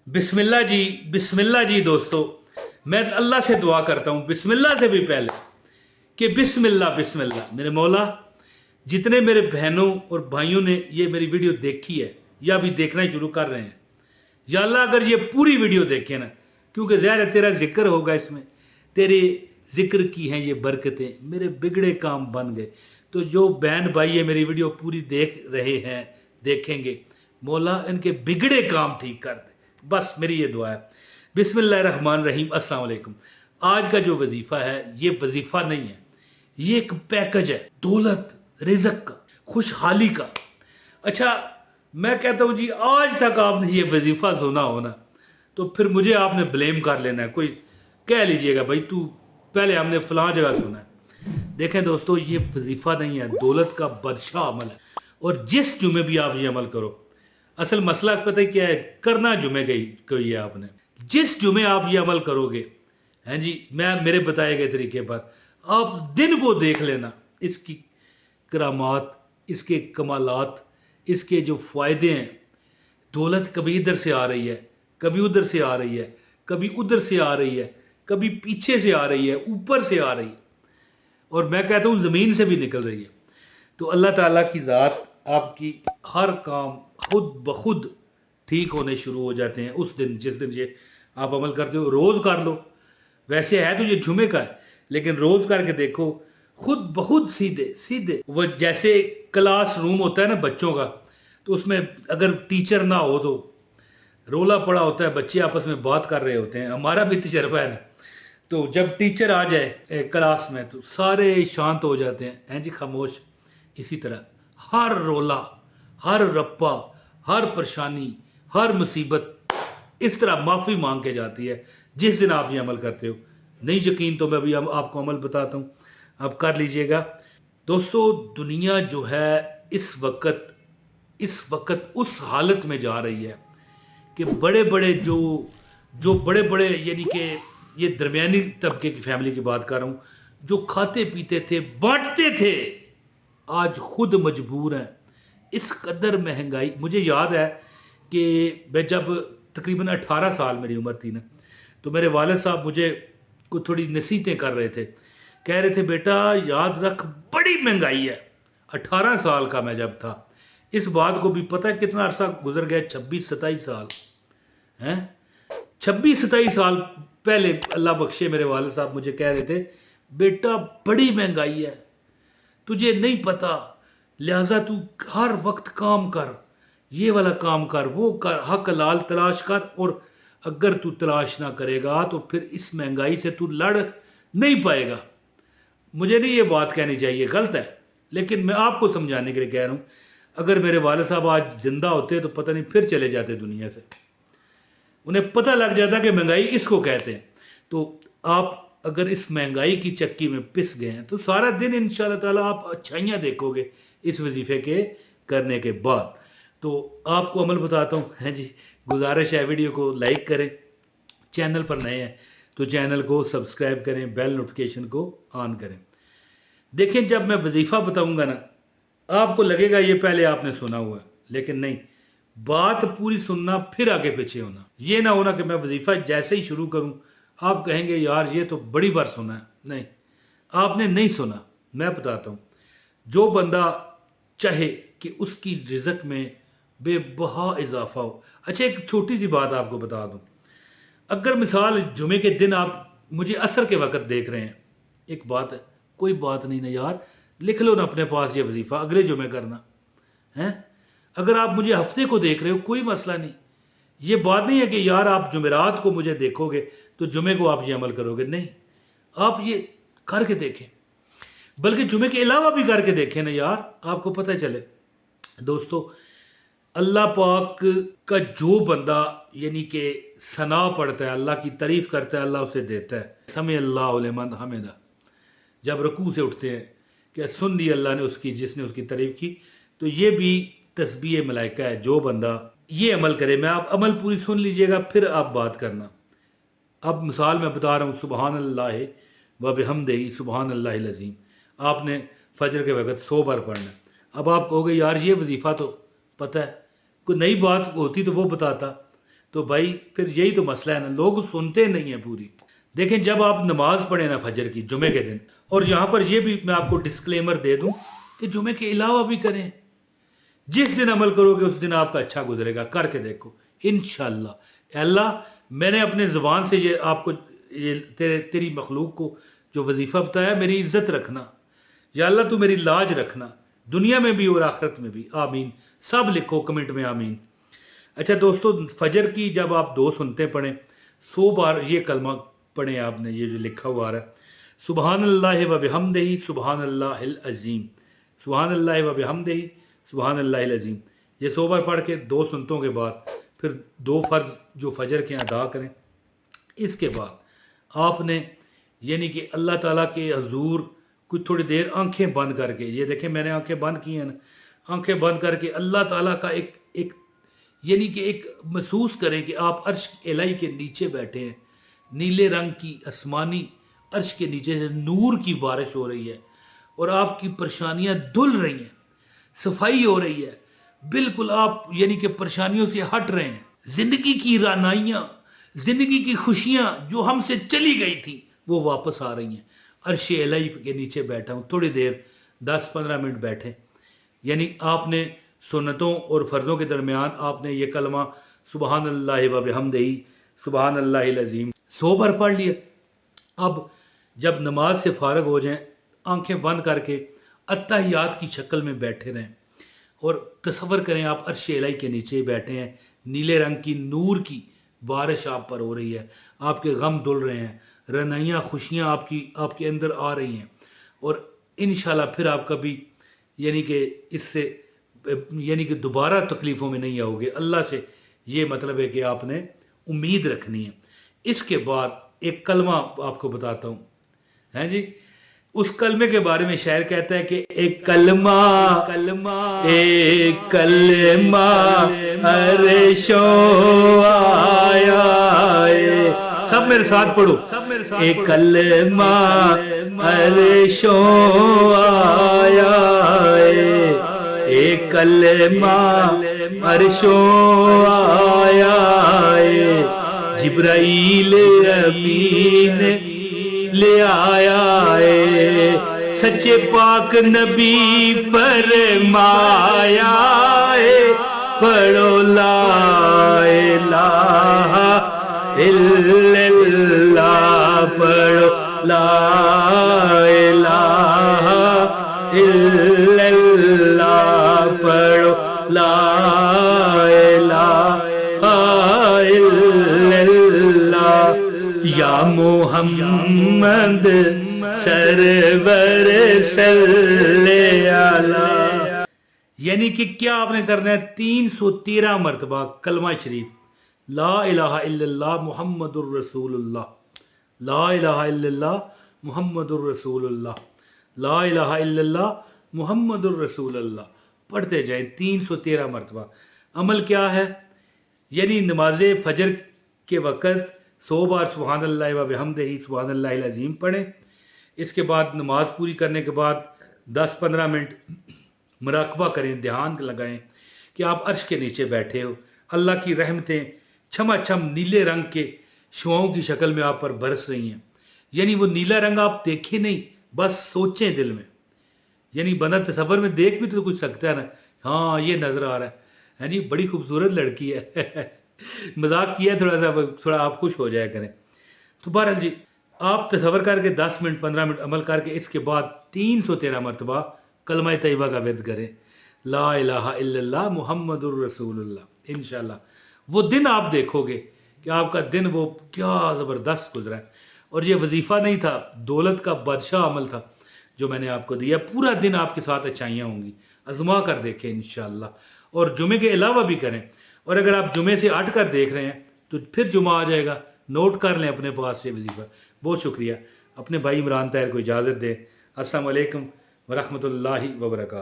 बिस्मिल्लाह जी। बिस्मिल्लाह जी दोस्तों, मैं अल्लाह से दुआ करता हूँ बिस्मिल्लाह से भी पहले कि बिस्मिल्लाह बिस्मिल्लाह। मेरे मौला, जितने मेरे बहनों और भाइयों ने ये मेरी वीडियो देखी है या अभी देखना ही शुरू कर रहे हैं, या अल्लाह अगर ये पूरी वीडियो देखे ना, क्योंकि ज़ाहिर है तेरा जिक्र होगा इसमें, तेरे जिक्र की हैं ये बरकतें, मेरे बिगड़े काम बन गए। तो जो बहन भाई ये मेरी वीडियो पूरी देख रहे हैं, देखेंगे, मौला इनके बिगड़े काम ठीक कर दे, बस मेरी ये दुआ है। बिस्मिल्लाहिर्रहमानिर्रहीम। अस्सलाम वालेकुम। आज का जो वजीफ़ा है ये वजीफ़ा नहीं है, ये एक पैकेज है दौलत, रिज़्क का, खुशहाली का। अच्छा, मैं कहता हूँ जी, आज तक आपने ये वजीफ़ा सुना हो ना, तो फिर मुझे आपने ब्लेम कर लेना है। कोई कह लीजिएगा भाई तू पहले हमने फलां जगह सुना है। देखें दोस्तों, ये वजीफ़ा नहीं है, दौलत का बादशाह अमल है। और जिस जुमे भी आप ये अमल करो, असल मसला पता है क्या है, करना जुमे गई कोई है आपने। जिस जुमे आप ये अमल करोगे, हैं जी, मैं मेरे बताए गए तरीके पर आप दिन को देख लेना, इसकी करामात, इसके कमालात, इसके जो फ़ायदे हैं। दौलत कभी इधर से आ रही है, कभी उधर से आ रही है, कभी उधर से आ रही है, कभी पीछे से आ रही है, ऊपर से आ रही है, और मैं कहता हूँ ज़मीन से भी निकल रही है। तो अल्लाह ताला की ज़ात आपकी हर काम खुद ब खुद ठीक होने शुरू हो जाते हैं उस दिन, जिस दिन ये आप अमल करते हो। रोज़ कर लो, वैसे है तो ये जुमे का है, लेकिन रोज़ करके देखो, खुद ब खुद सीधे सीधे। वो जैसे क्लास रूम होता है ना बच्चों का, तो उसमें अगर टीचर ना हो तो रोला पड़ा होता है, बच्चे आपस में बात कर रहे होते हैं। हमारा भी तजर्बा है ना, तो जब टीचर आ जाए क्लास में तो सारे शांत हो जाते हैं जी, खामोश। इसी तरह हर रोला, हर रप्पा, हर परेशानी, हर मुसीबत इस तरह माफ़ी मांग के जाती है जिस दिन आप ये अमल करते हो। नहीं यकीन तो मैं अभी आपको अमल बताता हूँ, आप कर लीजिएगा। दोस्तों, दुनिया जो है इस वक्त उस हालत में जा रही है कि बड़े बड़े जो बड़े बड़े, यानी कि ये दरमियानी तबके की फैमिली की बात कर रहा हूँ, जो खाते पीते थे, बांटते थे, आज खुद मजबूर हैं। इस कदर महंगाई। मुझे याद है कि मैं जब तकरीबन 18 साल मेरी उम्र थी ना, तो मेरे वालिद साहब मुझे को थोड़ी नसीहतें कर रहे थे, कह रहे थे बेटा याद रख बड़ी महंगाई है। 18 साल का मैं जब था, इस बात को भी पता है कितना अरसा गुजर गया, 26-27 साल हैं। 26-27 साल पहले अल्लाह बख्शे मेरे वालिद साहब मुझे कह रहे थे, बेटा बड़ी महंगाई है, तुझे नहीं पता, लिहाजा तू हर वक्त काम कर, ये वाला काम कर, वो कर, हक हलाल तलाश कर, और अगर तू तलाश ना करेगा तो फिर इस महंगाई से तू लड़ नहीं पाएगा। मुझे नहीं ये बात कहनी चाहिए, गलत है, लेकिन मैं आपको समझाने के लिए कह रहा हूँ। अगर मेरे वालिद साहब आज जिंदा होते तो पता नहीं फिर चले जाते दुनिया से, उन्हें पता लग जाता कि महंगाई इसको कहते हैं। तो आप अगर इस महंगाई की चक्की में पिस गए हैं तो सारा दिन इंशाल्लाह ताला आप अच्छाइयाँ देखोगे इस वजीफे के करने के बाद। तो आपको अमल बताता हूँ, हैं जी। गुजारिश है वीडियो को लाइक करें, चैनल पर नए हैं तो चैनल को सब्सक्राइब करें, बेल नोटिफिकेशन को ऑन करें। देखें, जब मैं वजीफ़ा बताऊंगा ना, आपको लगेगा ये पहले आपने सुना हुआ है, लेकिन नहीं, बात पूरी सुनना फिर आगे पीछे होना। ये ना होना कि मैं वजीफ़ा जैसे ही शुरू करूं आप कहेंगे यार ये तो बड़ी बार सुना है। नहीं, आपने नहीं सुना। मैं बताता हूं, जो बंदा चाहे कि उसकी रिज़्क में बेबहा इजाफा हो। अच्छा, एक छोटी सी बात आपको बता दूं, अगर मिसाल जुमे के दिन आप मुझे असर के वक्त देख रहे हैं, एक बात है, कोई बात नहीं ना यार, लिख लो ना अपने पास ये वजीफ़ा, अगले जुमे करना है। अगर आप मुझे हफ्ते को देख रहे हो, कोई मसला नहीं। ये बात नहीं है कि यार आप जुमेरात को मुझे देखोगे तो जुमे को आप ये अमल करोगे, नहीं, आप ये करके देखें, बल्कि जुमे के अलावा भी करके देखें ना यार, आपको पता चले। दोस्तों, अल्लाह पाक का जो बंदा यानी कि सना पढ़ता है, अल्लाह की तारीफ करता है, अल्लाह उसे देता है। समी अल्लाहु लिमन हमिदा, जब रुकू से उठते हैं कि सुन दी अल्लाह ने उसकी, जिसने उसकी तारीफ की, तो ये भी तस्बीह मलाइका है। जो बंदा ये अमल करे, मैं आप अमल पूरी सुन लीजिएगा फिर आप बात करना। अब मिसाल मैं बता रहा हूँ, सुबहान अल्लाह व बिहम्दिही सुबहान अल्लाहिल अज़ीम, आपने फजर के वक्त 100 बार पढ़ना। अब आप कहोगे यार ये वजीफ़ा तो पता है, कोई नई बात होती तो वो बताता। تو بھائی پھر یہی تو مسئلہ ہے نا، لوگ سنتے نہیں ہیں پوری۔ دیکھیں جب آپ نماز پڑھیں نا فجر کی جمعے کے دن، اور یہاں پر یہ بھی میں آپ کو ڈسکلیمر دے دوں کہ جمعے کے علاوہ بھی کریں، جس دن عمل کرو گے اس دن آپ کا اچھا گزرے گا، کر کے دیکھو انشاءاللہ۔ اے اللہ میں نے اپنے زبان سے یہ آپ کو یہ تیری مخلوق کو جو وظیفہ بتایا، میری عزت رکھنا یا اللہ، تو میری لاج رکھنا دنیا میں بھی اور آخرت میں بھی، آمین۔ سب لکھو کمنٹ میں آمین۔ اچھا دوستو، فجر کی جب آپ 2 سنتے پڑھیں، 100 بار یہ کلمہ پڑھیں آپ نے، یہ جو لکھا ہوا رہا ہے، سبحان اللہ و بحمدہ سبحان اللہ العظیم، سبحان اللہ و بحمدہ سبحان اللہ العظیم، یہ 100 بار پڑھ کے 2 سنتوں کے بعد پھر 2 فرض جو فجر کے ادا کریں۔ اس کے بعد آپ نے یعنی کہ اللہ تعالیٰ کے حضور کچھ تھوڑی دیر آنکھیں بند کر کے، یہ دیکھیں میں نے آنکھیں بند کی ہیں نا، آنکھیں بند کر کے اللہ تعالیٰ کا ایک یعنی کہ ایک محسوس کریں کہ آپ عرش الہی کے نیچے بیٹھے ہیں، نیلے رنگ کی آسمانی عرش کے نیچے سے نور کی بارش ہو رہی ہے اور آپ کی پریشانیاں دھل رہی ہیں، صفائی ہو رہی ہے، بالکل آپ یعنی کہ پریشانیوں سے ہٹ رہے ہیں، زندگی کی رعنائیاں، زندگی کی خوشیاں جو ہم سے چلی گئی تھی وہ واپس آ رہی ہیں۔ عرش الہی کے نیچے بیٹھا ہوں، تھوڑی دیر 10-15 منٹ بیٹھے، یعنی آپ نے سنتوں اور فرضوں کے درمیان آپ نے یہ کلمہ سبحان اللہ و بحمدہ سبحان اللہ العظیم 100 بار پڑھ لیا۔ اب جب نماز سے فارغ ہو جائیں، آنکھیں بند کر کے اتحیات کی شکل میں بیٹھے رہیں اور تصور کریں آپ عرش الہی کے نیچے بیٹھے ہیں، نیلے رنگ کی نور کی بارش آپ پر ہو رہی ہے، آپ کے غم دھل رہے ہیں، رعنائیاں خوشیاں آپ کے اندر آ رہی ہیں، اور انشاءاللہ پھر آپ کبھی یعنی کہ اس سے یعنی کہ دوبارہ تکلیفوں میں نہیں آؤ گے۔ اللہ سے یہ مطلب ہے کہ آپ نے امید رکھنی ہے۔ اس کے بعد ایک کلمہ آپ کو بتاتا ہوں، ہیں جی، اس کلمے کے بارے میں شاعر کہتا ہے کہ ایک کلمہ عرشوں آیا ہے، سب میرے ساتھ پڑھو، ایک کلمہ عرشوں آیا ہے، ایک کلمہ عرشوں آیا ہے، جبرائیل امین لے آیا ہے، سچے پاک نبی فرمایا ہے، پڑھو لا الہ الا اللہ، پڑھو لا الہ الا اللہ، پڑھو لا الہ الا اللہ، یا محمد سرور صلی علی، یعنی کہ کیا آپ نے کرنا ہے 313 مرتبہ کلمہ شریف لا الہ الا اللہ محمد الرسول اللہ، لا الہ الا اللہ محمد الرسول اللہ، لا الہ الا اللہ محمد الرسول اللہ پڑھتے جائیں 313 مرتبہ۔ عمل کیا ہے؟ یعنی نماز فجر کے وقت 100 بار سبحان اللہ و بحمدہ سبحان اللہ العظیم پڑھیں، اس کے بعد نماز پوری کرنے کے بعد 10-15 منٹ مراقبہ کریں، دھیان لگائیں کہ آپ عرش کے نیچے بیٹھے ہو، اللہ کی رحمتیں چھما چھم نیلے رنگ کے شعاؤں کی شکل میں آپ پر برس رہی ہیں، یعنی وہ نیلا رنگ آپ دیکھیں نہیں، بس سوچیں دل میں، یعنی بندہ تصور میں دیکھ بھی تو کچھ سکتا ہے نا، ہاں یہ نظر آ رہا ہے جی بڑی خوبصورت لڑکی ہے مذاق کیا تھوڑا آپ خوش ہو جایا کریں۔ تو بہرحال جی آپ تصور کر کے 10 منٹ 15 منٹ عمل کر کے اس کے بعد 313 مرتبہ کلمہ طیبہ کا ورد کریں، لا الہ الا اللہ محمد الرسول اللہ، انشاءاللہ وہ دن آپ دیکھو گے کہ آپ کا دن وہ کیا زبردست گزرا ہے۔ اور یہ وظیفہ نہیں تھا، دولت کا بادشاہ عمل تھا جو میں نے آپ کو دیا، پورا دن آپ کے ساتھ اچھائیاں ہوں گی، آزما کر دیکھیں انشاءاللہ، اور جمعے کے علاوہ بھی کریں، اور اگر آپ جمعے سے ہٹ کر دیکھ رہے ہیں تو پھر جمعہ آ جائے گا، نوٹ کر لیں اپنے پاس سے وظیفہ۔ بہت شکریہ، اپنے بھائی عمران طاہر کو اجازت دیں، السلام علیکم ورحمۃ اللہ وبرکاتہ۔